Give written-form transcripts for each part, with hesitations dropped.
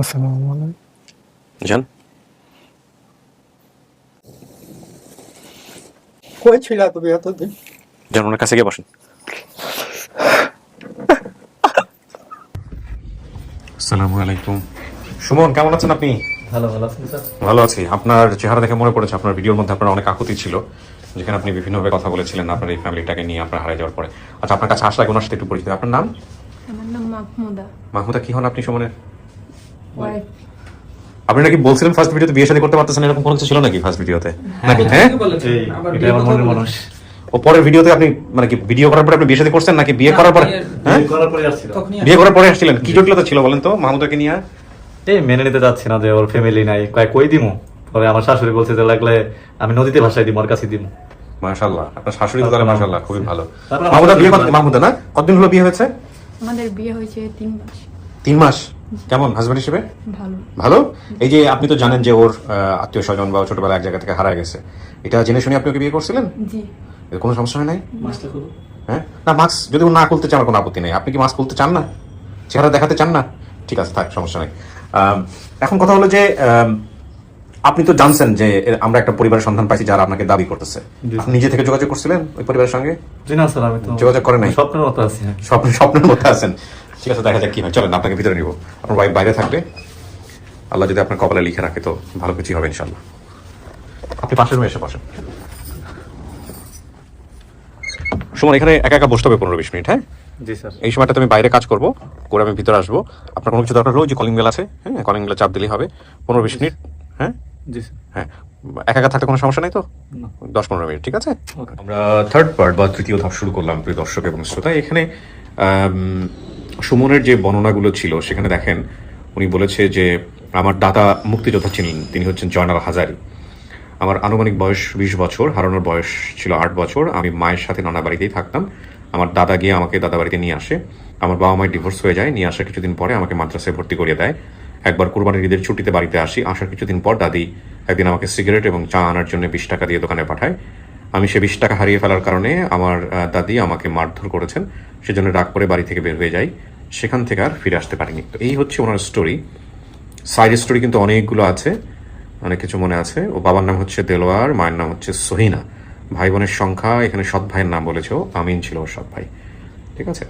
আসসালামু আলাইকুম। জান কই ছিলা তুমি এতদিন? জান ওনার কাছে গিয়ে বসেন। আসসালামু আলাইকুম। সুমন, কেমন আছেন আপনি? ভালো ভালো আছেন স্যার? ভালো আছি। আপনার চেহারা দেখে মনে পড়েছে আপনার ভিডিওর মধ্যে আপনার অনেক আকুতি ছিল, যেখানে আপনি বিভিন্নভাবে কথা বলেছিলেন আপনার এই ফ্যামিলিটাকে নিয়ে আপনার হারিয়ে যাওয়ার পরে। আচ্ছা, আপনার কাছে আসলে ওনার সাথে একটু পরিচিত। আপনার নাম? আমার নাম মাহমুদা। মাহমুদা কি হন আপনি সুমনের? ওয়াইফ। আপনি নাকি বলছিলেন ফার্স্ট ভিডিওতে বিয়ে শাদী করতে পারতেছেন, এরকম কোনো কিছু ছিল নাকি ফার্স্ট ভিডিওতে? নাকি? হ্যাঁ, এটা আমার মনের মানুষ। ও পরের ভিডিওতে আপনি মানে কি ভিডিও করার পরে আপনি বিয়ে শাদী করছেন নাকি বিয়ে করার পরে? হ্যাঁ, বিয়ে করার পরে আসছিল। বিয়ে করার পরে আসছিলেন। কি জটিলতা ছিল বলেন তো মাহমুদাকে নিয়ে? এই মেনে নিতে যাচ্ছি না যে ওর ফ্যামিলি নাই, কই দিমু। পরে আমার শাশুড়ি বলছে যে লাগলে আমি নদীতে ভাসাই দিমু, ওর কাছে দিমু। মাশাআল্লাহ, আপনার শাশুড়ি তো তাহলে মাশাআল্লাহ খুবই ভালো। তারপর মাহমুদা বিয়ে কত, মাহমুদা না কতদিন হলো বিয়ে হয়েছে? আমাদের বিয়ে হয়েছে 3 মাস। 3 মাস। কেমন হাজবেন্ড হিসেবে? ভালো। ভালো। এই যে আপনি তো জানেন যে ওর আত্মীয় স্বজন বা ছোটবেলা এক জায়গা থেকে হারায় গেছে, এটা জেনে শুনে আপনি ওকে বিয়ে করছিলেন? জি। এর কোনো সমস্যা হয় নাই? মাছটা খুব হ্যাঁ, না মাস্ক যদি ও না খুলতে চান আমার কোনো আপত্তি নেই। আপনি কি মাস্ক খুলতে চান না? চেহারা দেখাতে চান না? ঠিক আছে, থাক, সমস্যা নেই। এখন কথা হলো যে আপনি তো জানছেন যে আমরা একটা পরিবারের সন্ধান পাইছি যারা আপনাকে দাবি করতেছে। জি। আপনি নিজে থেকে যোগাযোগ করছিলেন ওই পরিবারের সঙ্গে? জি না স্যার, আমি তো যোগাযোগ করেন নাই? স্বপ্নের মতো আছি। স্বপ্নের মধ্যে আছেন। ঠিক আছে, দেখা যাক কি হয়। চলেন আপনাকে ভিতরে নিব। আপনার ওয়াইফ বাইরে থাকবে। আল্লাহ যদি আপনার কপালে লিখে রাখে তো ভালো কিছুই হবে ইনশাল্লাহ। আপনি পাশের রুমে এসে বসেন। সুমন, এখানে একা একা বসতে হবে 15-20 মিনিট। হ্যাঁ, জি স্যার। এই সময়টা আমি বাইরে কাজ করবো, করে আমি ভিতরে আসবো। আপনার কোনো কিছু দরকার হলো যে কলিং বেল আছে, হ্যাঁ কলিং বেলে চাপ দিলেই হবে। 15-20 মিনিট। হ্যাঁ জি স্যার। হ্যাঁ, একা একা থাকতে কোনো সমস্যা নেই তো? না। 10-15 মিনিট, ঠিক আছে। Okay. আমরা থার্ড পার্ট বা তৃতীয় ধাপ শুরু করলাম প্রিয় দর্শক এবং শ্রোতা। এখানে সুমনের যে বর্ণনাগুলো ছিল সেখানে দেখেন উনি বলেছে যে আমার দাদা মুক্তিযোদ্ধা ছিলেন, তিনি হচ্ছেন জয়নাল হাজারি। আমার আনুমানিক বয়স 20 বছর, হারানোর বয়স ছিল 8 বছর। আমি মায়ের সাথে নানা বাড়িতেই থাকতাম। আমার দাদা গিয়ে আমাকে দাদা বাড়িতে নিয়ে আসে। আমার বাবা মায়ের ডিভোর্স হয়ে যায়। নিয়ে আসার কিছুদিন পরে আমাকে মাদ্রাসায় ভর্তি করিয়ে দেয়। একবার কোরবানির ঈদের ছুটিতে বাড়িতে আসি। আসার কিছুদিন পর দাদি একদিন আমাকে সিগারেট এবং চা আনার জন্য 20 টাকা দিয়ে দোকানে পাঠায়। আমি সে 20 টাকা হারিয়ে ফেলার কারণে আমার দাদি আমাকে মারধর করেছেন। সেজন্য রাগ করে বাড়ি থেকে বের হয়ে যাই। সেখান থেকে আর ফিরে আসতে পারিনি। তো এই হচ্ছে ওনার স্টোরি। সাইড স্টোরি কিন্তু অনেকগুলো আছে, অনেক কিছু মনে আছে। ও বাবার নাম হচ্ছে দেলোয়ার, মায়ের নাম হচ্ছে সহিনা। ভাই বোনের সংখ্যা এখানে সৎ ভাইয়ের নাম বলেছে, আমিন ছিল ওর সৎ ভাই। ঠিক আছে।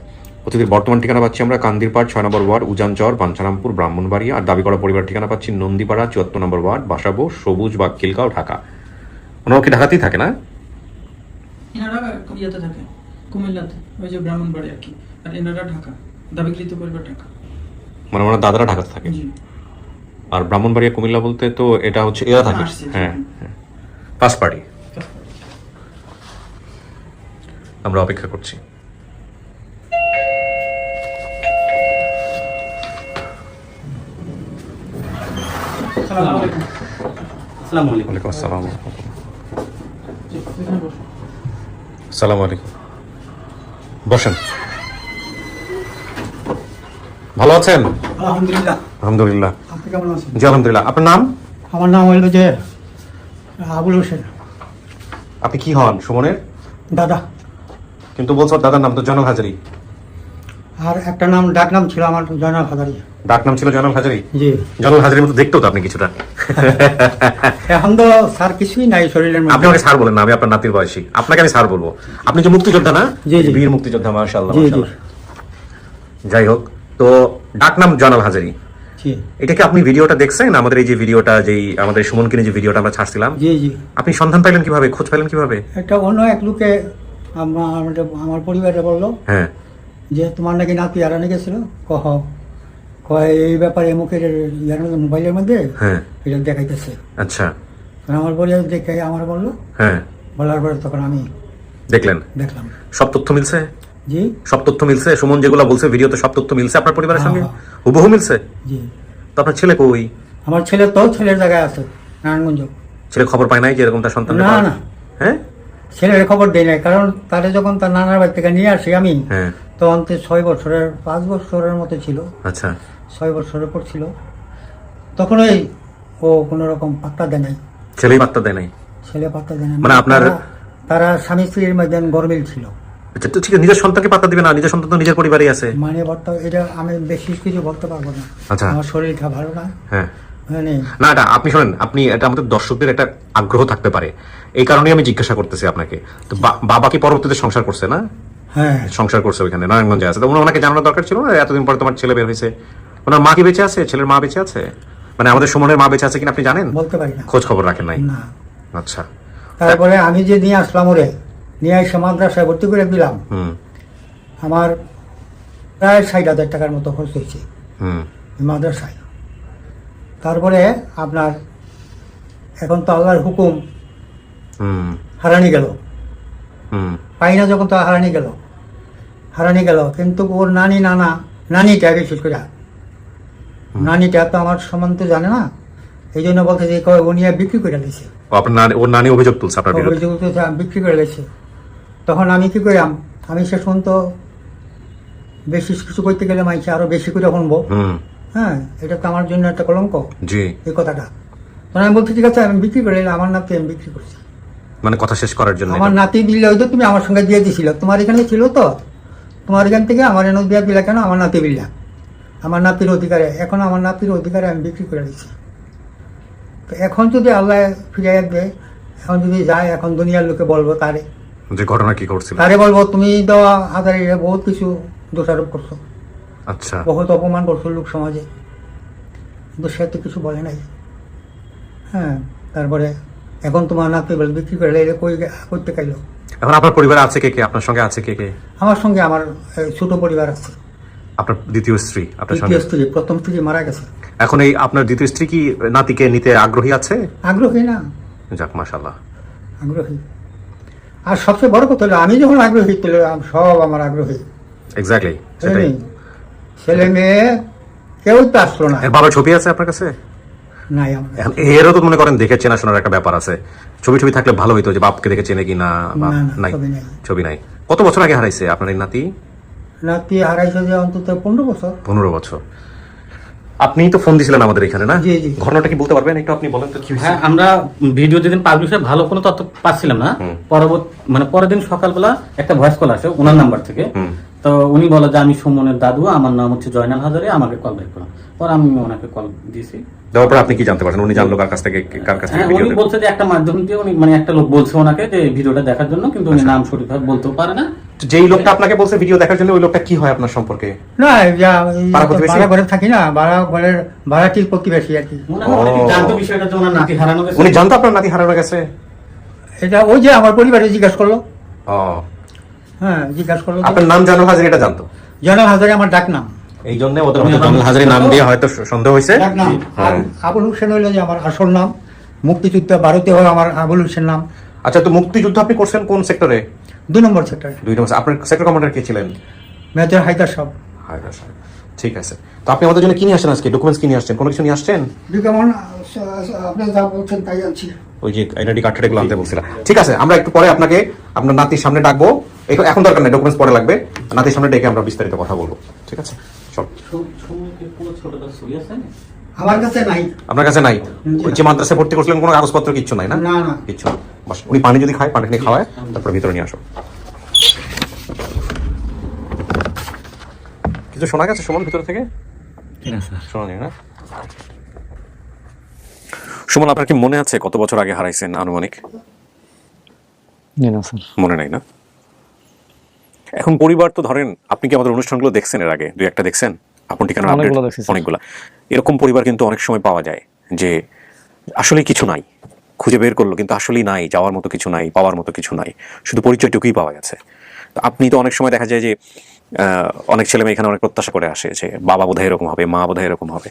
অতিথির বর্তমান ঠিকানা পাচ্ছি আমরা কান্দিরপাড় 6 নম্বর ওয়ার্ড, উজানচর, বাঞ্ছারামপুর, ব্রাহ্মণবাড়িয়া। আর দাবি করা পরিবার ঠিকানা পাচ্ছি নন্দীপাড়া 74 নম্বর ওয়ার্ড, বাসাবো, সবুজ বা খিলগাঁও, ঢাকা। ওনারা কি ঢাকাতেই থাকে না? এনারা ইয়েতে থাকে, কুমিল্লাতে, ওই যে ব্রাহ্মণবাড়ি আর কি। আর এনারা ঢাকা, দাবিকৃত পরিবার ঢাকা। মানে ওনার দাদারা ঢাকাতে থাকে। জি। আর ব্রাহ্মণবাড়িয়া কুমিল্লা বলতে তো এটা হচ্ছে এরা থাকে। আসছে, হ্যাঁ হ্যাঁ, ফার্স্ট পার্টি। আমরা অপেক্ষা করছি। আসসালামু আলাইকুম। ওয়ালাইকুম আসসালাম। জি, এখানে বসো। আসসালামু আলাইকুম। বসেন। ভালো আছেন? আলহামদুলিল্লাহ। আলহামদুলিল্লাহ। আপনি কেমন আছেন? জি আলহামদুলিল্লাহ। আপনার নাম? আমার নাম হইল যে আবুল হোসেন। আপনি কি হন সুমনের? দাদা। কিন্তু বলছো দাদার নাম তো জয়নাল হাজারি। আর একটা নাম ডাক নাম ছিল আমার জয়নাল হাজারি। ডাক নাম ছিল জয়নাল হাজারি। জি। জয়নাল হাজারির মতো দেখতেও তো আপনি কিছুটা। এখন তো স্যার কিছুই নাই শরীরের আপনি মধ্যে। আমাকে স্যার বলেন না, আমি আপনার নাতির বয়সী। আপনাকে আমি স্যার বলবো। আপনি যে মুক্তিযোদ্ধা না? জি, জি। বীর মুক্তিযোদ্ধা, মাশাআল্লাহ জি, জি। মাশাআল্লাহ। যাই হোক, তো ডাক নাম জয়নাল হাজারি। জি এটা কি আপনি ভিডিওটা দেখছেন? আমাদের এই যে ভিডিওটা, যেই আমাদের সুমনকে নিয়ে যে ভিডিওটা আমরা ছাড়ছিলাম, জি জি। আপনি সন্ধান পাইলেন কিভাবে, খোঁজ পাইলেন কিভাবে? একটা অন্য এক লোকে আমার পরিবারে বললো হ্যাঁ যে তোমার নাকি নাতি হারানো গেছিল। কয় এই ব্যাপারে মুখের ইয়ার মধ্যে মোবাইলের মধ্যে হ্যাঁ। এটা দেখাইতেছে। আচ্ছা। তখন আমার পরিবার দেখে আমার বললো, হ্যাঁ, বলার পরে তখন আমি দেখলেন দেখলাম। সব তথ্য মিলছে? জি সব তথ্য মিলছে? সুমন যেগুলো বলছে ভিডিওতে সব তথ্য মিলছে আপনার পরিবারের সঙ্গে? হ্যাঁ। হুবহু মিলছে? জি। তো আপনার ছেলে কই? আমার ছেলে তো ছেলের জায়গায় আছে নারায়ণগঞ্জ। ছেলে খবর পায় নাই যে এরকম তার সন্তান? না না, হ্যাঁ ছেলের খবর দেয় নাই, কারণ তারে যখন তার নানার বাড়ি থেকে নিয়ে আসি আমি, হ্যাঁ। তখন তো 6 বছরের 5 বছরের মতো ছিল, আচ্ছা 6 বছরের পর ছিল। তখন ওই ও কোনো রকম পাত্তা দেয় নাই, ছেলেই পাত্তা দেয় নাই? ছেলে পাত্তা দেয় নাই। মানে আপনার- তারা স্বামী স্ত্রীর মধ্যে গরমিল ছিল। আচ্ছা, তো ঠিক আছে, নিজের সন্তানকে পাত্তা দিবে না? নিজের সন্তান তো নিজের পরিবারই আছে। মানে এটা আমি বেশি কিছু বলতে পারবো না। আচ্ছা। আমার শরীরটা ভালো না। হ্যাঁ, মানে না এটা আপনি শোনেন, আপনি এটা আমাদের দর্শকদের একটা আগ্রহ থাকতে পারে, এই কারণেই আমি জিজ্ঞাসা করতেছি আপনাকে। তো বাবা কি পরবর্তীতে সংসার করছে না? হ্যাঁ, সংসার করছে ওইখানে নারায়ণগঞ্জে আছে, তো ওনাকে জানানোর দরকার ছিল না এতদিন পরে তোমার ছেলে বের হয়েছে? ওনার মা কি বেঁচে আছে? ছেলের মা বেঁচে আছে? মানে আমাদের সুমনের মা বেঁচে আছে কিনা আপনি জানেন? বলতে পারি না। খোঁজ খবর রাখেন নাই? না। আচ্ছা। তারপরে আমি যে নিয়ে আসলাম ওরে, নিয়ে এসে মাদ্রাসায় ভর্তি করে দিলাম, হুম আমার প্রায় 60,000 টাকার মতো খরচ হয়েছে হুম এই মাদ্রাসায়। তারপরে আপনার এখন তো আল্লাহর হুকুম, হুম হারানি গেল, হুম পাই না যখন তো হারানি গেল। কিন্তু ওর নানিটা বিশেষ করে নানিটা তো আমার সম্বন্ধে তো জানে না, এই জন্য বলতে যে ও নিয়ে বিক্রি করে দিয়েছে, ও আপনার ওর নানি অভিযোগ তুলছে আপনার বিরুদ্ধে? অভিযোগ তো বিক্রি করে দিয়েছে। তখন আমি কি করলাম, আমি সে শুনতো বেশি কিছু করতে গেলে মাইছে আরো বেশি করে শুনবো। হুম হ্যাঁ, এটা তো আমার জন্য একটা কলঙ্ক জি। এই কথাটা। তখন আমি বলছি ঠিক আছে আমি বিক্রি করে দিলাম, আমার নাতি আমি বিক্রি করছি। মানে কথা শেষ করার জন্য? আমার নাতি দিলে হয়তো তুমি আমার সঙ্গে দিয়ে দিছিল, তোমার এখানে ছিল তো, তোমার এখান থেকে আমার এনে দিয়ে দিলা কেন? আমার নাতি বিল্লা, আমার নাতির অধিকারে, এখন আমার নাতির অধিকারে আমি বিক্রি করে দিচ্ছি। তো এখন যদি আল্লাহ ফিরিয়ে দেয়, এখন যদি যায়, এখন দুনিয়ার লোকে বলবো যে ঘটনা কি করছিল? তারে বলবো তুমি তো হাজারে বহুত কিছু দোষারোপ করছো, আচ্ছা। বহুত অপমান করছো লোক সমাজে, কিন্তু সে তো কিছু বলে নাই। হ্যাঁ, তারপরে এখন তোমার নাতি বলে বিক্রি করে দিলে কই করতে চাইলো। এখন আপনার পরিবারে আছে কে কে? আপনার সঙ্গে আছে কে কে? আমার সঙ্গে আমার ছোট পরিবার আছে। আপনার দ্বিতীয় স্ত্রী আপনার দ্বিতীয় সঙ্গে? স্ত্রী, প্রথম স্ত্রী মারা গেছে। এখন এই আপনার দ্বিতীয় স্ত্রী কি নাতিকে নিতে আগ্রহী আছে? আগ্রহী না? যাক, মাশাআল্লাহ। আগ্রহী। আর সবচেয়ে বড় কথা হলো আমি যখন আগ্রহী, তাহলে সব আমার আগ্রহী। এক্স্যাক্টলি, সেটাই। ছেলে মেয়ে কেউ তো আসলো না। এর বাবার ছবি আছে আপনার কাছে? নাই আমার। এখন এরও তো মনে করেন দেখে চেনা শোনার একটা ব্যাপার আছে, ছবি থাকলে ভালো হইতো, যে বাপকে দেখে চেনে কিনা। না, নাই, ছবি নাই। ছবি নাই। কত বছর আগে হারাইছে আপনার এই নাতি? নাতি হারাইছে যে অন্তত 15 বছর। 15 বছর। আপনি তো ফোন দিছিলেন আমাদের এখানে না? জি, জি। ঘটনাটা কি বলতে পারবেন একটু? আপনি বলেন তো কি হয়েছে? হ্যাঁ, আমরা ভিডিও যেদিন পাবলিশ হয় ভালো কোনো তথ্য পাচ্ছিলাম না। পরের দিন সকালবেলা একটা ভয়েস কল আসে ওনার নাম্বার থেকে। তো উনি বলে যে আমি সুমনের দাদু, আমার নাম হচ্ছে জয়নাল হাজারে, আমাকে কল ব্যাক করো। পর আমি ওনাকে কল দিয়েছি। দেওয়ার পর আপনি কি জানতে পারছেন? উনি জানলো কার কাছ থেকে? কার কাছ থেকে হ্যাঁ, ভিডিও? উনি বলছে যে একটা মাধ্যম দিয়ে উনি, মানে একটা লোক বলছে ওনাকে যে ভিডিওটা দেখার জন্য, কিন্তু উনি নাম সঠিকভাবে বলতেও পারে না। যেই লোকটা আপনাকে বলছে ভিডিও দেখার জন্য, ওই লোকটা কি হয় আপনার সম্পর্কে? না, পাড়া প্রতিবেশী? ভাড়া ঘরে থাকি না, ভাড়াটির প্রতিবেশী আর কি। মনে হয় উনি জানতো বিষয়টা যে ওনার নাতি হারানো গেছে। উনি জানতো আপনার নাতি হারানো গেছে? এটা ওই যে আমার পরিবারে জিজ্ঞাসা করলো। ও, হ্যাঁ, জিজ্ঞাসা করলো। আপনার নাম জানো হাজারি, এটা জানতো? জয়নাল হাজারে আমার ডাক নাম। এই জন্য ওদের মধ্যে জয়নাল হাজারি নাম দিয়ে হয়তো সন্দেহ হয়েছে। ডাক নাম। আর আবুল হোসেন হইলো যে আমার আসল নাম। মুক্তিযুদ্ধ ভারতীয় হলো আমার আবুল হোসেন নাম। আচ্ছা, তো মুক্তিযুদ্ধ আপনি করছেন কোন সেক্টরে? 2 নম্বর সেক্টরে। 2 নম্বর। আপনার সেক্টর কমান্ডার কে ছিলেন? মেজর হায়দার সাহেব। হায়দার সাহেব। ঠিক আছে। তো আপনি আমাদের জন্য কি নিয়ে আসছেন আজকে? ডকুমেন্টস কি নিয়ে আসছেন? কোনো কিছু নিয়ে আসছেন? কেমন আপনি যা বলছেন তাই আনছি। ওই যে আইডেন্টি কার্ডটা এগুলো আনতে বলছিলাম। ঠিক আছে, আমরা একটু পরে আপনাকে আপনার নাতির সামনে ডাকবো। এখন দরকার নেই, ডকুমেন্টস পরে লাগবে। নাতির সামনে ডেকে আমরা বিস্তারিত কথা বলবো। ঠিক আছে, চল। সুমনের কোনো ছোটটা ছবি আছে? আমার কাছে নাই। আপনার কাছে নাই? ওই যে মাদ্রাসায় ভর্তি করছিলেন, কোনো কাগজপত্র কিচ্ছু নাই না? না, না। কিচ্ছু না। বাস, উনি পানি যদি খায়, পানি নিয়ে খাওয়ায়, তারপরে ভিতরে নিয়ে আসো। কিছু শোনা গেছে সুমন ভিতর থেকে? শোনা যায় না? সুমন, আপনার কি মনে আছে কত বছর আগে হারাইছেন আনুমানিক? মনে নাই না? এখন পরিবার তো ধরেন, আপনি কি আমাদের অনুষ্ঠানগুলো দেখছেন এর আগে? 2-1টা দেখছেন? আপন ঠিকানা অনেকগুলা। এরকম পরিবার কিন্তু অনেক সময় পাওয়া যায় যে আসলে কিছু নাই, খুঁজে বের করলো কিন্তু আসলেই নাই, যাওয়ার মতো কিছু নাই, পাওয়ার মতো কিছু নাই, শুধু পরিচয়টুকুই পাওয়া গেছে। তো আপনি তো অনেক সময় দেখা যায় যে অনেক ছেলে মেয়ে এখানে অনেক প্রত্যাশা করে আসে যে বাবা বোধহয় এরকম হবে, মা বোধহয় এরকম হবে।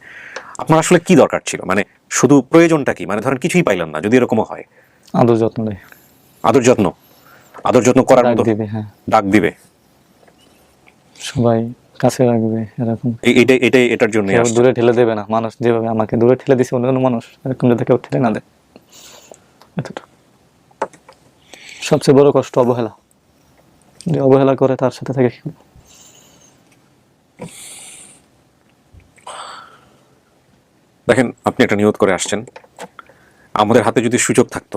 আপনার আসলে কি দরকার ছিল? মানে শুধু প্রয়োজনটা কি? মানে ধরেন কিছুই পাইলেন না, যদি এরকমও হয়? আদর যত্ন দেয়। আদর যত্ন করার মতো হ্যাঁ, ডাক দিবে, সবাই কাছে রাখবে, এরকম। এটার জন্য দূরে ঠেলে দেবে না। মানুষ যেভাবে আমাকে দূরে ঠেলে দিছে, অন্য মানুষ এরকম যাতে কেউ ঠেলে না দেয়, এতটুকু। সবচেয়ে বড় কষ্ট অবহেলা, যে অবহেলা করে তার সাথে থেকে। দেখেন, আপনি একটা নিয়ত করে আসছেন, আমাদের হাতে যদি সুযোগ থাকতো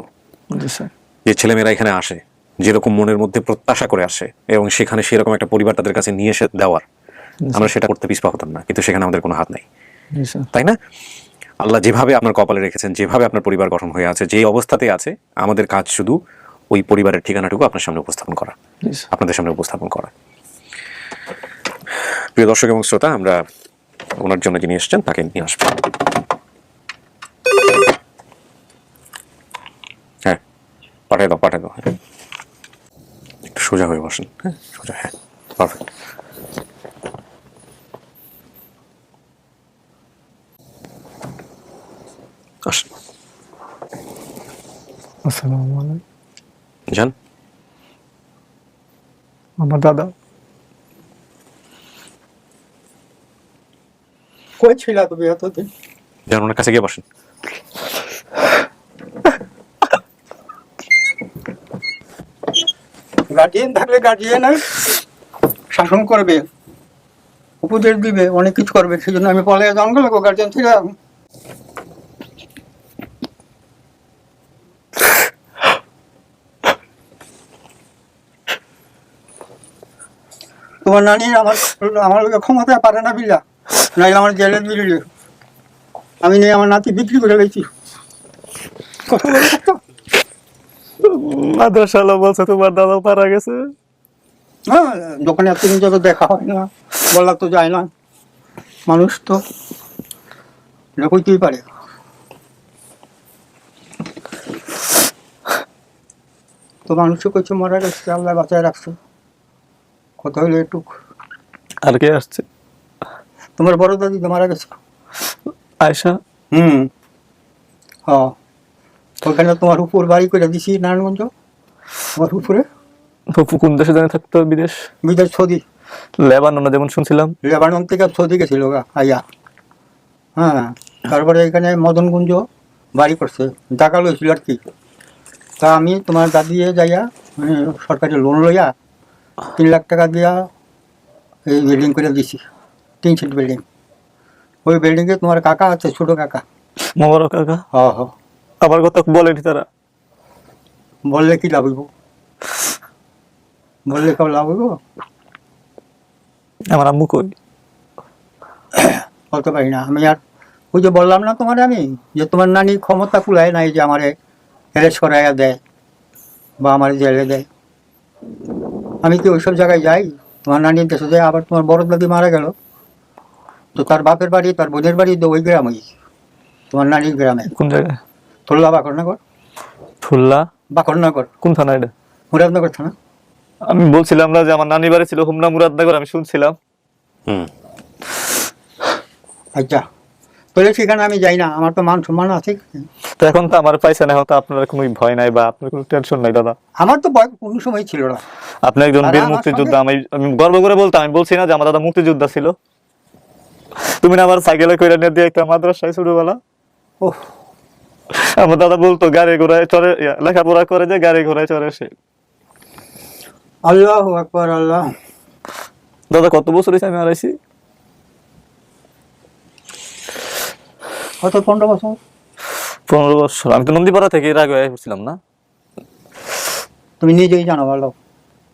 জি স্যার। যে ছেলেমেয়েরা এখানে আসে, যেরকম মনের মধ্যে প্রত্যাশা করে আসে এবং সেখানে সেরকম একটা পরিবার তাদের কাছে নিয়ে এসে দেওয়ার, আমরা সেটা করতে পিছপা হতাম না, কিন্তু সেখানে আমাদের কোনো হাত নাই, তাই না? আল্লাহ যেভাবে আপনার কপালে রেখেছেন, যেভাবে আপনার পরিবার গঠন হয়ে আছে, যে অবস্থাতে আছে, আমাদের কাজ শুধু ওই পরিবারের ঠিকানাটুকু আপনার সামনে উপস্থাপন করা, আপনাদের সামনে উপস্থাপন করা। প্রিয় দর্শক এবং শ্রোতা, আমরা ওনার জন্য যিনি এসছেন তাকে নিয়ে আসবো। হ্যাঁ, পাঠিয়ে দাও, পাঠিয়ে দাও। হ্যাঁ, একটু সোজা হয়ে বসেন। হ্যাঁ, সোজা। হ্যাঁ, পারফেক্ট। আসেন, আসসালামু আলাইকুম। যান। আমার দাদা কই ছিল তুমি এতদিন? যান, ওনার কাছে গিয়ে বসেন। গার্জিয়ান থাকলে গার্জিয়ান শাসন করবে, উপদেশ দিবে, অনেক কিছু করবে। সেই জন্য আমি পলে জঙ্গল গার্জিয়ান ছিলাম। তোমার নানি আমার আমার লোকের ক্ষমতায় পারে না বিল্লা, নাইলে আমার জেলে দিলে আমি নিয়ে আমার নাতি বিক্রি করে গেছি। কথা বলে থাকতো। মাদ্রাসালা বলছে তোমার দাদা মারা গেছে। হ্যাঁ, দোকানে এতদিন যত দেখা হয় না, বলা তো যায় না, মানুষ তো এটা কইতেই পারে। তো মানুষও কইছে মারা গেছে, আল্লাহ বাঁচায় রাখছে। কথা হইলো এটুক। আর কে আসছে? তোমার বড় দাদি তো মারা গেছে। আয়সা। হ্যাঁ, ওখানে তোমার উপর বাড়ি করে দিছি নারায়ণগঞ্জ। তোমার উপরে পপু কোন দেশে জানে থাকতো? বিদেশ, বিদেশ, সৌদি, লেবানন যেমন শুনছিলাম। লেবানন থেকে সৌদি গেছিল গা আইয়া। হ্যাঁ, তারপরে এখানে মদনগুঞ্জ বাড়ি করছে, টাকা লইছিল আর কি। তা আমি তোমার দাদি যাইয়া মানে সরকারি লোন লইয়া 3 লাখ টাকা দিয়া এই বিল্ডিং করে দিছি, 3 সিট বিল্ডিং। ওই বিল্ডিংয়ে তোমার কাকা আছে, ছোট কাকা। মোবারক কাকা। হ্যাঁ হ্যাঁ, আমার কথা বলেনি তারা? বললে কি লাভ হইব? বললে কেউ লাভ হইব? আমার আম্মু কই? বলতে পারি না আমি। আর ওই যে বললাম না তোমার আমি, যে তোমার নানি ক্ষমতা কুলায় নাই যে আমারে অ্যারেস্ট করাইয়া দেয় বা আমার জেলে দেয়। আমি কি ওইসব জায়গায় যাই? তোমার নানির দেশে যাই। আবার তোমার বড় দাদি মারা গেল, তো তার বাপের বাড়ি, তার বোনের বাড়ি তো ওই গ্রামেই, তোমার নানির গ্রামে। কোন জায়গায়? থুল্লা বাকরনগর। ফুল্লা বাকরনগর কোন থানা এটা? মুরাদনগর থানা। আমি বলছিলাম না যে আমার নানি বাড়ি ছিল হুমনা মুরাদনগর, আমি শুনছিলাম। আচ্ছা, তাহলে সেখানে আমি যাই না, আমার তো মান সম্মান আছে। তো এখন তো আমার পাইছে না, এখন তো আপনার কোনো ভয় নাই বা আপনার কোনো টেনশন নাই দাদা। আমার তো ভয় কোনো সময় ছিল না। আপনি একজন আর বীর আমার মুক্তিযোদ্ধা। সঙ্গে- আমি গর্ব করে বলতাম, আমি বলছি না যে আমার দাদা মুক্তিযোদ্ধা ছিল? তুমি না আমার সাইকেলে কইরা নিয়ে দিয়ে একটা মাদ্রাসায় ছোটবেলা। ওহ, আমার দাদা বলতো গাড়ি ঘোড়ায় চড়ে, লেখাপড়া করে যে গাড়ি ঘোড়ায় চড়ে সে। আল্লাহু আকবার, আল্লাহ। দাদা কত বছর হয়েছে আমি হারাইছি? কত 15 বছর? 15 বছর। আমি তো নন্দীপাড়া থেকে এর আগে আসছিলাম না? তুমি নিজেই জানো ভালো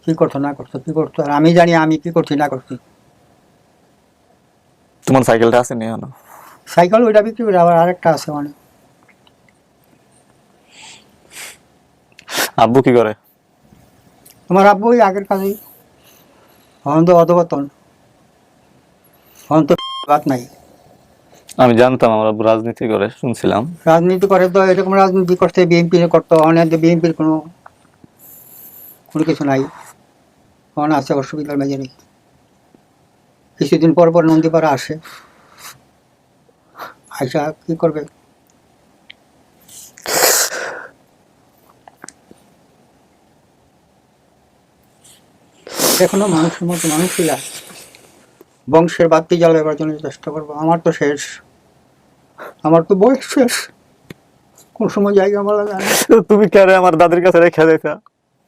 কি করছো না করছো, কি করছো। আর আমি জানি আমি কি করছি না করছি। তোমার সাইকেলটা আছে নি এখনো? সাইকেল ওইটা বিক্রি করে আবার আরেকটা আছে মানে। আব্বু কি করে? তোমার আব্বু ওই আগের কাজেই, এখন তো অধবতন, এখন তো বাদ নাই। আমি জানতাম আমার আব্বু রাজনীতি করে, শুনছিলাম। রাজনীতি করে তো এরকম রাজনীতি করতে বিএনপি করতো, অনেক বিএনপির কোনো কোনো কিছু নাই। এখন আছে অসুবিধার মেজে নেই। কিছুদিন পর পর নন্দীপাড়া আসে, আইসা কি করবে। এখনো মানুষের মতো মানুষই আছে। বংশের বাতি জ্বালাবার জন্য চেষ্টা করবো। আমার তো শেষ, আমার তো বয়স শেষ, কোন সময় জায়গা বলা যায় না। তো তুমি কেন আমার দাদির কাছে রেখে দিতা?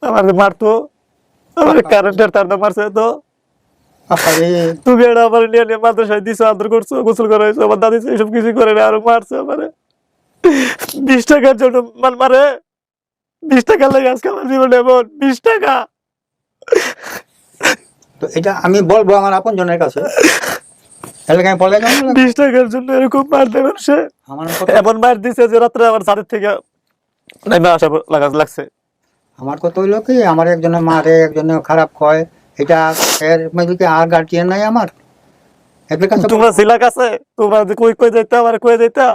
আমার মারতো, আমার কারেন্টের তারটা মারছে তো। আরে তুমি এটা আমার নিয়ে নিয়ে মাদ্রাসায় দিছো, আদর করছো, গোসল করাইছো। আমার দাদি এইসব কিছু করে না, আরো মারছে আমারে। 20 টাকার জন্য মারে। 20 টাকা লাগে আজকে আমার জীবনে এমন 20 টাকা। তো এটা আমি বলবো আমার আপন জনের কাছে, এলাকায় বলে যাবো না। 20 টাকার জন্য এরকম মার দেবে সে। আমার কথা এমন মার দিছে যে রাত্রে আমার ছাদের থেকে নেমে আসা লাগছে। আমার কথা হইলো কি, আমার একজনে মারে, একজনে খারাপ কয়, এটা এর মধ্যে আর গার্জিয়ান নাই আমার এদের কাছে। তোমরা ছিলা কাছে, তোমরা যে কই কই যাইতা আমার কই যাইতা।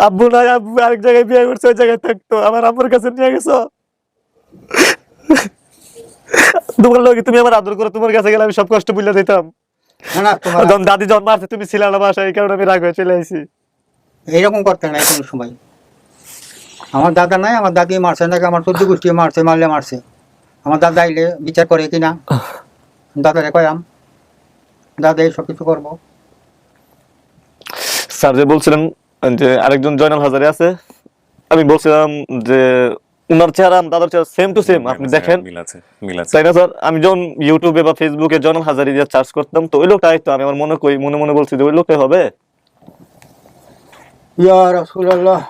আব্বু নাই, আব্বু আরেক জায়গায় বিয়ে করছে, ওই জায়গায় থাকতো, আমার আব্বুর কাছে নিয়ে গেছো। তোমার লোক তুমি আমার আদর করে তোমার কাছে গেলে আমি সব কষ্ট ভুলে যেতাম। না না, তোমার যখন দাদি যখন মারছে তুমি ছিলা না বাসায়, এই কারণে আমি রাগ হয়ে চলে আইছি। এইরকম করতে নাই কোনো সময়। আমার দাদা নাই, আমার দাদি মারছে নাকি আমার চোদ্দ গোষ্ঠী মারছে, মারলে মারছে। আমার দাদা আইলে বিচার করে কিনা, দাদারে কয়াম দাদা এই সব কিছু করবো। স্যার যে বলছিলেন যে আরেকজন জয়নাল হাজারে আছে, আমি বলছিলাম যে উনার চেহারা দাদার চেহারা সেম টু সেম, আপনি দেখেন। মিল আছে, মিল আছে। তাই না স্যার? আমি যখন ইউটিউবে বা ফেসবুকে জয়নাল হাজারি দিয়ে সার্চ করতাম, তো ওই লোকটাই তো আমি আমার মনে মনে বলছি যে ওই লোকটাই হবে। ইয়া রাসূলুল্লাহ।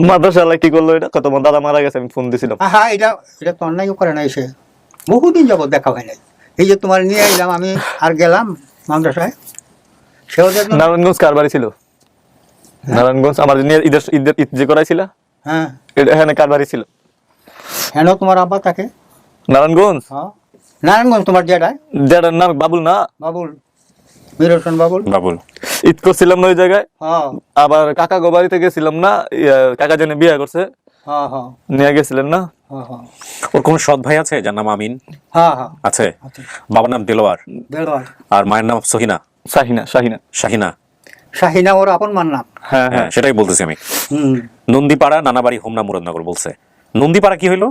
মাদ্রাসা কি করলো এটা? কত দাদা মারা গেছে, আমি ফোন দিছিলাম। হ্যাঁ, এটা তো অন্যায় করে নাই, সে বহুদিন যাবত দেখা হয় নাই। এই যে তোমার নিয়ে এলাম আমি, আর গেলাম মাদ্রাসায়, সেও দেখলাম। নারায়ণগঞ্জ কার বাড়ি ছিল? নারায়ণগঞ্জ আমার যে ঈদ যে করাইছিল, হ্যাঁ, এখানে কার বাড়ি ছিল? হেন তোমার আব্বা থাকে। নারায়ণগঞ্জ। হ্যাঁ, নারায়ণগঞ্জ তোমার জেঠাই যেটার নাম বাবুল না? বাবুল, মীর হোসেন বাবুল। বাবুল। ঈদ করছিলাম না ওই জায়গায়। হ্যাঁ আবার কাকা গোবাড়িতে গেছিলাম না, কাকা জেনে বিয়ে করছে, হ্যাঁ হ্যাঁ নিয়ে গেছিলেন না? হ্যাঁ হ্যাঁ ওর কোনো সৎ ভাই আছে যার নাম আমিন? হ্যাঁ হ্যাঁ আছে। আচ্ছা, বাবার নাম দেলোয়ার, বেলওয়ার। আর মায়ের নাম সহিনা। শাহিনা। শাহিনা। শাহিনা ওর আপন মার নাম। হ্যাঁ হ্যাঁ, সেটাই বলতেছি আমি। হুম, নন্দীপাড়া, নানাবাড়ি, হোমনা, মুরাদনগর বলছে। নন্দীপাড়া কি হইলো?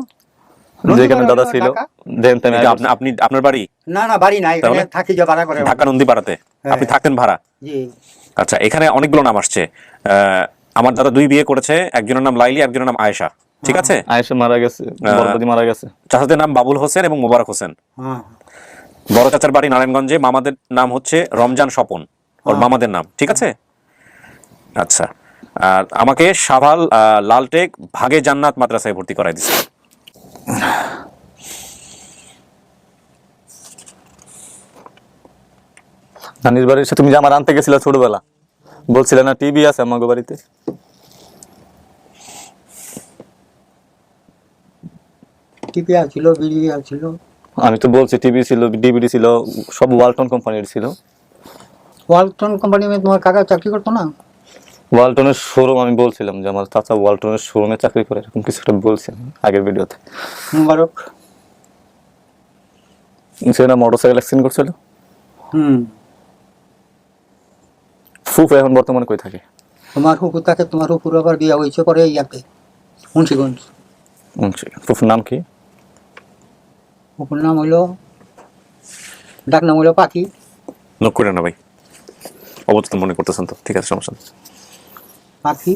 যেখানে দাদা ছিল। ঢাকা? দেন তাই এটা আপনি আপনার বাড়ি না না, বাড়ি নাই, এখানে তাহলে? থাকি, যে ভাড়া করে। ঢাকা নন্দীপাড়াতে হ্যাঁ। আপনি থাকতেন ভাড়া? জি। আচ্ছা, এখানে অনেকগুলো নাম আসছে। আমার দাদা 2 বিয়ে করেছে, একজনের নাম লাইলি, একজনের নাম আয়েশা, ঠিক আছে? আয়েশা মারা গেছে, বড়দাদি মারা গেছে। চাচাদের নাম বাবুল হোসেন এবং মোবারক হোসেন। হ্যাঁ বড় চাচার বাড়ি নারায়ণগঞ্জে, মামাদের নাম হচ্ছে রমজান স্বপন, ওর মামাদের নাম, ঠিক আছে? আচ্ছা, আর আমাকে সাভাল লালটেক ভাগে জান্নাত মাদ্রাসায় ভর্তি করাই দিছে। নানির বাড়ির সাথে তুমি যে আমার আনতে গেছিলে ছোটবেলা, বলছিলে না টিভি আছে আমাকে বাড়িতে? টিপি আছিল, বিড়ি আছিল। আমি তো বলছি টিভি ছিল, ডিভিডি ছিল, সব ওয়ালটন কোম্পানির ছিল। ওয়ালটন কোম্পানি মে তোমার কাকা চাকরি করতো না? ওয়ালটনের শোরুম, আমি বলছিলাম যে আমার চাচা ওয়ালটনের শোরুমে চাকরি করে, এরকম কিছু একটা বলছিলাম আগের ভিডিওতে। মুবারক। সে না মোটরসাইকেল অ্যাক্সিডেন্ট করছিল। হুম, ফুফু এখন বর্তমানে কই থাকে? তোমার হুকুর থাকে, তোমার হুকুর আবার বিয়া হয়েছে পরে ইয়াতে মুন্সিগঞ্জ। ফুফুর নাম কি? হুকুর নাম হইলো, ডাক নাম হইলো পাখি। নোট করে না ভাই, অবস্থা মনে করতেছেন তো, ঠিক আছে, সমস্যা নেই। পাখি,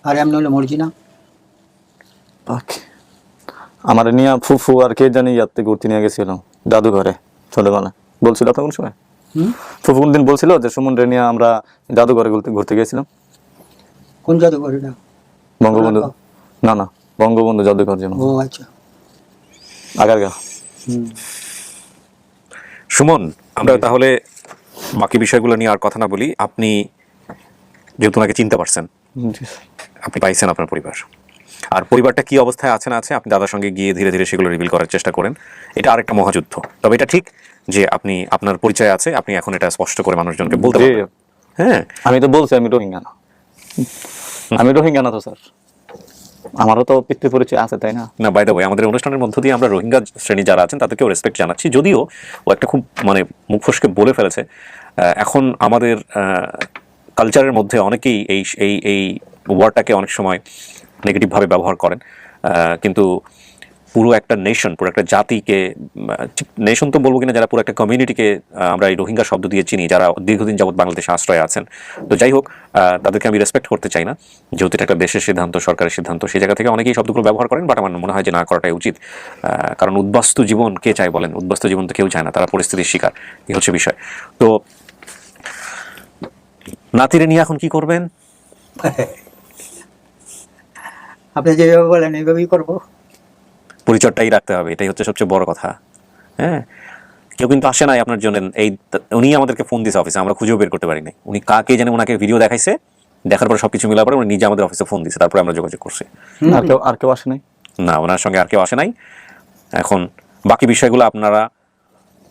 আর এমনি হইলো মর্জিনা। আমার নিয়ে ফুফু আর কে জানি ইয়াতে ঘুরতে নিয়ে গেছিল জাদুঘরে ছোটবেলায়, বলছিল আপনার কোন সময়? হুম, ফুফু কোনদিন বলছিল যে সুমন রে নিয়ে আমরা জাদুঘরে ঘুরতে গেছিলাম। কোন জাদুঘর এটা? বঙ্গবন্ধু, না না, বঙ্গবন্ধু জাদুঘর, যেমন ও আচ্ছা। আগারগা। হুম, সুমন, আমরা তাহলে বাকি বিষয়গুলো নিয়ে আর কথা না বলি। আপনি যেহেতু ওনাকে চিনতে পারছেন, আপনি পাইছেন আপনার পরিবার, আর পরিবারটা কি অবস্থায় আছে না আছে আপনি দাদার সঙ্গে গিয়ে ধীরে ধীরে সেগুলো রিভিল করার চেষ্টা করেন। এটা আরেকটা মহাযুদ্ধ। তবে এটা ঠিক যে আপনি আপনার পরিচয় আছে, আপনি এখন এটা স্পষ্ট করে মানুষজনকে বলতে পারবেন। হ্যাঁ, আমি তো বলছি আমি রোহিঙ্গা না, আমি রোহিঙ্গা না তো স্যার, আমারও তো পিতৃ পরিচয় আছে, তাই না? না, বাই দ্য ওয়ে, আমাদের অনুষ্ঠানের মধ্য দিয়ে আমরা রোহিঙ্গা শ্রেণী যারা আছেন তাদেরকেও রেসপেক্ট জানাচ্ছি, যদিও ও একটা খুব মানে মুখ ফসকে বলে ফেলেছে। এখন আমাদের কালচারের মধ্যে অনেকেই এই এই এই ওয়ার্ডটাকে অনেক সময় নেগেটিভভাবে ব্যবহার করেন, কিন্তু পুরো একটা নেশন, পুরো একটা জাতিকে, নেশন তো বলবো কিনা, যারা পুরো একটা কমিউনিটিকে আমরা এই রোহিঙ্গা শব্দ দিয়ে চিনি, যারা দীর্ঘদিন যাবৎ বাংলাদেশে আশ্রয়ে আছেন। তো যাই হোক, তাদেরকে আমি রেসপেক্ট করতে চাই না, যেহেতু এটা একটা দেশের সিদ্ধান্ত, সরকারের সিদ্ধান্ত, সেই জায়গা থেকে অনেকেই শব্দগুলো ব্যবহার করেন, বাট আমার মনে হয় যে না করাটাই উচিত। কারণ উদ্বাস্তু জীবন কে চায় বলেন? উদ্বাস্তু জীবন তো কেউ চায় না, তারা পরিস্থিতির শিকার, এই হচ্ছে বিষয়। তো নাতিরে নিয়ে এখন কি করবেন? আপনি যেভাবে বলেন এইভাবেই করবো। পরিচয়টাই রাখতে হবে, এটাই হচ্ছে সবচেয়ে বড় কথা। হ্যাঁ, কেউ কিন্তু আসে নাই আপনার জন্য। উনি আমাদেরকে ফোন দিয়েছে অফিসে, আমরা খুঁজেও বের করতে পারি নাই। উনি কাকে জানে ওনাকে ভিডিও দেখাইছে, দেখার পর সবকিছু মিলার পরে উনি নিজে আমাদের অফিসে ফোন দিয়েছে, তারপরে আমরা যোগাযোগ করছি। আর কেউ আসে নাই? না, ওনার সঙ্গে আর কেউ আসে নাই। এখন বাকি বিষয়গুলো আপনারা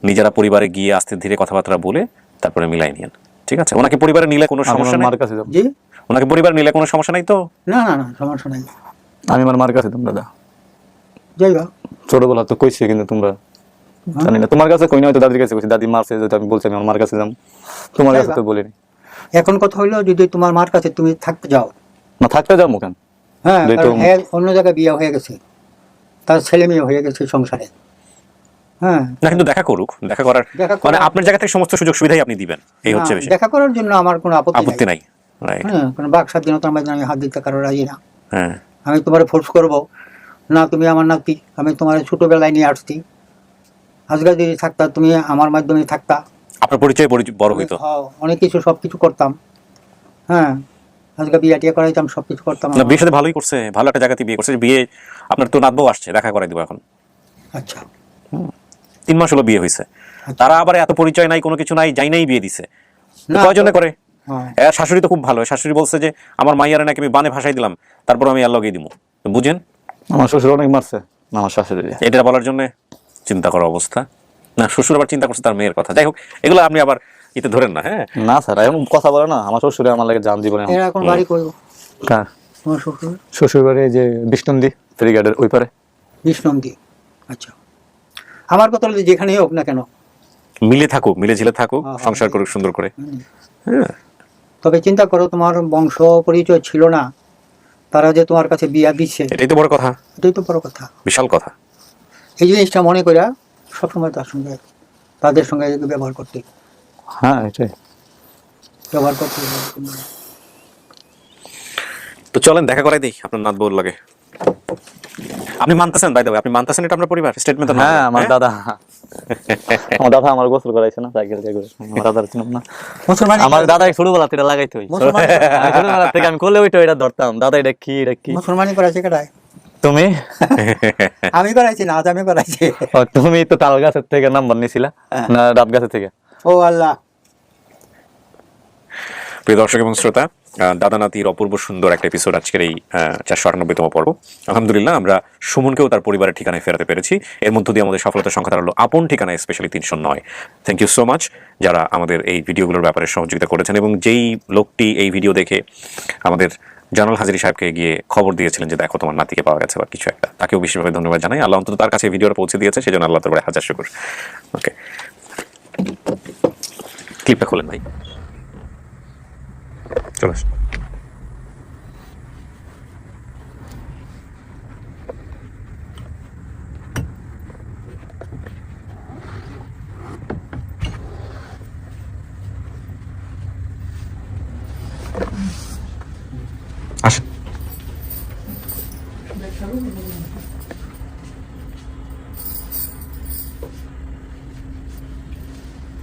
নিজেরা পরিবারে গিয়ে আস্তে ধীরে কথাবার্তা বলে তারপরে মিলাই নিয়েন, ঠিক আছে? ওনাকে পরিবারে নিলে কোনো সমস্যা নেই? মার কাছে যাবো। জি, ওনাকে পরিবারে নিলে কোনো সমস্যা নাই তো? না না না, সমস্যা নাই, আমি আমার মার কাছে যাবো দাদা। যাইবা। ছোটবেলা তো কইছি, কিন্তু তোমরা জানি না। তোমার কাছে কই না, হয়তো দাদির কাছে কইছি। দাদি মারছে, যদি আমি বলছি আমি আমার মার কাছে যাবো। তোমার কাছে তো বলিনি। এখন কথা হইলো, যদি তোমার মার কাছে তুমি থাকতে যাও, না থাকতে যাবো কেন? হ্যাঁ, যেহেতু- কারণ অন্য জায়গায় বিয়ে হয়ে গেছে, তার ছেলে মেয়ে হয়ে গেছে সংসারে। হ্যাঁ, না, কিন্তু দেখা করুক, দেখা করার দেখা করা- মানে আপনার জায়গা থেকে সমস্ত সুযোগ সুবিধাই আপনি দিবেন, এই হচ্ছে না, বিষয়। দেখা করার জন্য আমার কোনো আপত্তি আপত্তি নাই। নাই, রাইট। হ্যাঁ, কোনো বাক স্বাধীনতার মধ্যে আমি হাত দিতে কারো রাজি না। হ্যাঁ, আমি তোমার ফোর্স করব না, তুমি আমার নাতি, আমি তোমার ছোটবেলায় নিয়ে আসছি, আজকে যদি থাকতা তুমি আমার মাধ্যমে থাকতা, আপনার পরিচয় বড় হইতো। হ্যাঁ, অনেক কিছু সব কিছু করতাম। হ্যাঁ, আজকে বিয়ে টিয়া করাইতাম, সব কিছু করতাম। না, বিয়ের সাথে ভালোই করছে, ভালো একটা জায়গাতে বিয়ে করছে। বিয়ে আপনার তো নাতবউ আসছে, দেখা করাই দিব এখন। আচ্ছা, 3 মাস হলো বিয়ে হয়েছে, তারা আবার এত পরিচয় নাই, কোনো কিছু নাই, যাই নাই বিয়ে দিছে। না, কয়জনে করে? হ্যাঁ, এর শাশুড়ি তো খুব ভালো, শাশুড়ি বলছে যে আমার মাইয়ারে নাকি আমি বানে ভাসাই দিলাম, তারপর আমি আর লগিয়ে দিব। তো বুঝেন, আমার শ্বশুর অনেক মারছে, না আমার শাশুড়ি। এটা বলার জন্য চিন্তা করার অবস্থা না। শ্বশুর আবার চিন্তা করছে তার মেয়ের কথা। যাই হোক, এগুলো আপনি আবার ইতে ধরেন না। হ্যাঁ, না স্যার, এরকম কথা বলে না। আমার শ্বশুরে আমার লাগে জান জীবনে। এরা এখন বাড়ি করবো কার? তোমার শ্বশুর? শ্বশুর বাড়ি যে বিষ্ণুন্দি ফেরিঘাটের ওই পারে। বিষ্ণন্দী। আচ্ছা, আমার কথা হলো যেখানেই হোক না কেন, মিলে থাকুক, মিলে ঝিলে থাকুক, হ্যাঁ, সংসার করুক সুন্দর করে। হুম। হ্যাঁ, তবে চিন্তা করো, তোমার বংশ পরিচয় ছিল না, তারা যে তোমার কাছে বিয়া দিচ্ছে, এটাই তো বড় কথা, এটাই তো বড় কথা। বিশাল কথা। এই জিনিসটা মনে করে সবসময় তাদের সঙ্গে ব্যবহার করতে হ্যাঁ, এটাই। ব্যবহার করতে তো চলেন দেখা করাই দিই আপনার নাত বউর লাগে। আপনি মানতেছেন, বাই দ্য ওয়ে, আপনি মানতেছেন এটা আপনার পরিবার স্টেটমেন্ট? হ্যাঁ, আমার দাদা আমার দাদা আমার গোসল করাইছে না সাইকেল দিয়ে করে। আমার দাদার ছিল না। মুসলমান আমার দাদা ছোটবেলা থেকে লাগাইতো। ছোটবেলা থেকে আমি করলে ওইটা এটা ধরতাম। দাদা এটা কি, এটা কি? মুসলমানি করাইছে কেটায়? তুমি? আমি করাইছি না, আজ আমি করাইছি। ও, তুমি তো তাল গাছের থেকে নাম্বার নিয়েছিলা না ডাব গাছের থেকে? ও আল্লাহ। প্রিয় দর্শক এবং শ্রোতা, দাদা নাতির অপূর্ব সুন্দর একটা এপিসোড আজকের এই 498তম পর্ব। আলহামদুলিল্লাহ, আমরা সুমনকেও তার পরিবারের ঠিকানায় ফেরাতে পেরেছি। এর মধ্য দিয়ে আমাদের সফলতার সংখ্যা দাঁড়ালো আপন ঠিকানায়, specially 309। Thank you so much যারা আমাদের এই ভিডিওগুলোর ব্যাপারে সহযোগিতা করেছেন, এবং যেই লোকটি এই ভিডিও দেখে আমাদের জয়নাল হাজারী সাহেবকে গিয়ে খবর দিয়েছিলেন যে দেখো তোমার নাতিকে পাওয়া গেছে বা কিছু একটা, তাকেও বিশেষভাবে ধন্যবাদ জানাই। আল্লাহ অন্তত তার কাছে এই ভিডিওটা পৌঁছে দিয়েছে, সেজন্য আল্লাহ তার হাজার শুকর। ওকে, ক্লিপটা খোলেন ভাই, চলে আসুন। আসেন,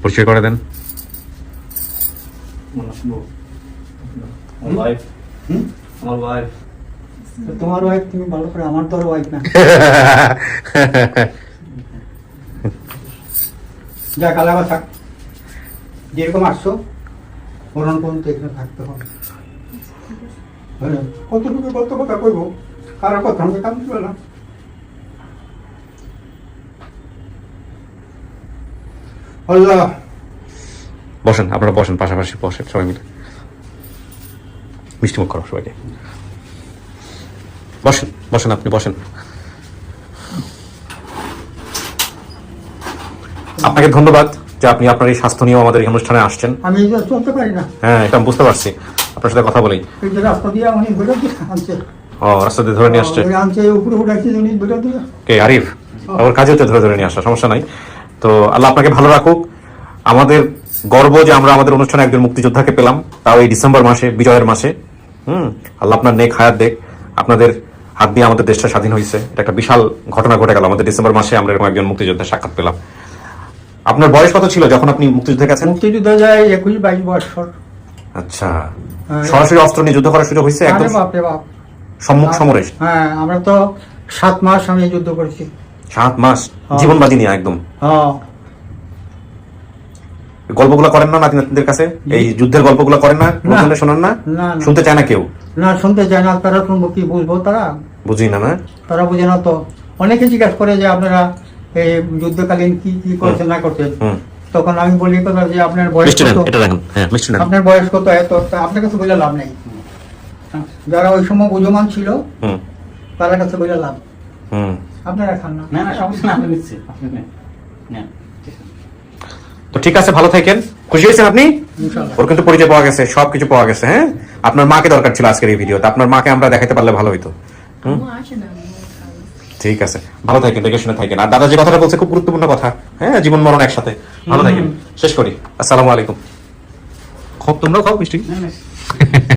পরিচয় করে দেন। আমার ওয়াইফ। তোমার ওয়াইফ তুমি ভালো করে, আমার তোর ওয়াইফ না। যা কাল আবার থাক, যেরকম আসছো মরণ পর্যন্ত এখানে থাকতে হবে। কতটুকু কত কথা কইব, কারো কথা আমাকে কাম ছিল না। আল্লাহ, বসেন, আপনারা বসেন, পাশাপাশি বসেন সবাই মিলে, মিষ্টি মুখ করো সবাইকে। বসেন বসেন, আপনি বসেন। আপনাকে ধন্যবাদ যে আপনি আপনার এই স্বাস্থ্য নিয়েও আমাদের এই অনুষ্ঠানে আসছেন। আমি এই যে চলতে পারি না, হ্যাঁ, এটা আমি বুঝতে পারছি, আপনার সাথে কথা বলেই। এই যে রাস্তা দিয়ে অনেক বেরো দিয়ে আনছে, ও, রাস্তা দিয়ে ধরে নিয়ে আসছে আনছে উপরে উঠাইছে উনি বেরো দিয়ে। কে? আরিফ? ওর কাজে হচ্ছে ধরে ধরে নিয়ে আসা, সমস্যা নাই। তো আল্লাহ আপনাকে ভালো রাখুক। আমাদের গর্ব যে আমরা আমাদের অনুষ্ঠানে একজন মুক্তিযোদ্ধাকে পেলাম, তাও এই ডিসেম্বর মাসে, বিজয়ের মাসে। আল্লাহ আপনার নেক হায়াত দেখ। আপনাদের হাত দিয়ে আমাদের দেশটা স্বাধীন হয়েছে, এটা একটা বিশাল ঘটনা ঘটে গেল। আমাদের ডিসেম্বর মাসে আমরা এরকম একজন মুক্তিযোদ্ধার সাক্ষাৎ পেলাম। আপনার বয়স কত ছিল যখন আপনি মুক্তিযুদ্ধে গেছেন? মুক্তিযুদ্ধ যায় 21-22 বছর। আচ্ছা, সরাসরি অস্ত্র নিয়ে যুদ্ধ করার সুযোগ হয়েছে? আরে একদম বাপ রে বাপ, সম্মুখ সমরে? হ্যাঁ, আমরা তো 7 মাস আমি যুদ্ধ করেছি। 7 মাস জীবন বাজি নিয়ে একদম। হ্যাঁ, গল্পগুলো করেন না নাতিদের কাছে? এই যুদ্ধের গল্পগুলো করেন না? লোকজনে শোনান না? না, না। শুনতে চায় না কেউ? না, শুনতে চায় না। তারা শুনবো কি, বুঝবো তারা? বুঝি না, না? তারা বুঝে না তো। অনেকে জিজ্ঞাসা করে যে আপনারা এই যুদ্ধকালীন কি কি করছেন না করছেন। হুম। তখন আমি বলি কথা যে আপনার বয়স মিষ্টি নেন, কত, এটা দেখেন। হ্যাঁ, মিষ্টি নেন। আপনার বয়স কত, এত, তা আপনার কাছে বলে লাভ নেই। যারা ওই সময় বুঝমান ছিল হুম, তার কাছে বলে লাভ। হুম। আপনারা খান না। না না সমস্যা না, আপনি নিচ্ছি, আপনি নেন। নেন। তো ঠিক আছে, ভালো থাকেন। খুশি হয়েছেন আপনি? ইনশাআল্লাহ। ওর কিন্তু পরিচয় পাওয়া গেছে, সবকিছু পাওয়া গেছে। হ্যাঁ, আপনার মাকে দরকার ছিল আজকের এই ভিডিওতে। আপনার মাকে আমরা দেখাতে পারলে ভালো হইতো। আম্মু আসে না, আম্মু খাবে। ঠিক আছে, ভালো থাকেন, দেখে শুনে থাকেন। আর দাদা যে কথাটা বলছে খুব গুরুত্বপূর্ণ কথা। হ্যাঁ, জীবন মরণ একসাথে। ভালো থাকেন, শেষ করি। আসসালামু আলাইকুম। তোমরাও খাও মিষ্টি। না, না।